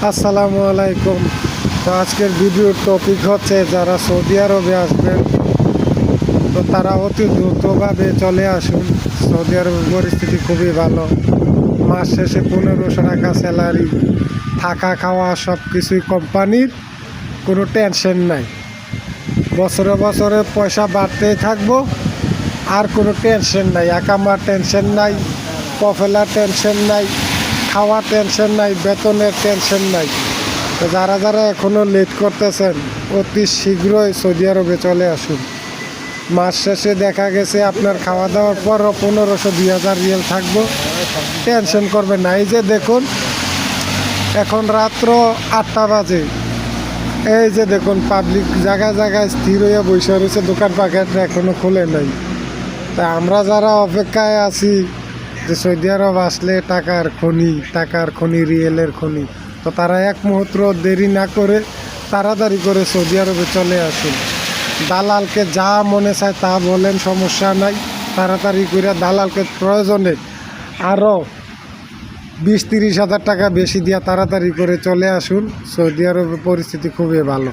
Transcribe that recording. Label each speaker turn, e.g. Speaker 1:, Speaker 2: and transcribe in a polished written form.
Speaker 1: আসসালামু আলাইকুম। তো আজকের ভিডিওর টপিক হচ্ছে যারা সৌদি আরবে আসবেন তো তারা অতি দ্রুতভাবে চলে আসুন। সৌদি আরবের পরিস্থিতি খুবই ভালো। মাস শেষে 1500 টাকা স্যালারি, থাকা খাওয়া সব কিছুই কোম্পানির, কোনো টেনশন নাই। বছরে বছরে পয়সা বাড়তেই থাকবো, আর কোনো টেনশন নাই। একামার টেনশন নাই, কফেলার টেনশন নাই, খাওয়া টেনশন নাই, বেতনের টেনশন নাই। তো যারা যারা এখনও লেট করতেছেন অতি শীঘ্রই সৌদি আরবে চলে আসুন। মাস শেষে দেখা গেছে আপনার খাওয়া দাওয়ার পরও 1500-2000 রিয়াল থাকবো, টেনশন করবেন না। এই যে দেখুন, এখন রাত্র 8টা বাজে, এই যে দেখুন পাবলিক জায়গায় জায়গায় স্থির হয়ে বসে রয়েছে, দোকান পাট এখনও খোলে নাই। তা আমরা যারা অপেক্ষায় আছি যে সৌদি আরব আসলে টাকার খনি রিয়েলের খনি, তো তারা এক মুহূর্ত দেরি না করে তাড়াতাড়ি করে সৌদি আরবে চলে আসুন। দালালকে যা মনে চায় তা বলেন, সমস্যা নাই। তাড়াতাড়ি করে দালালকে প্রয়োজনে আরও 20-30 হাজার টাকা বেশি দিয়া তাড়াতাড়ি করে চলে আসুন। সৌদি আরবের পরিস্থিতি খুবই ভালো।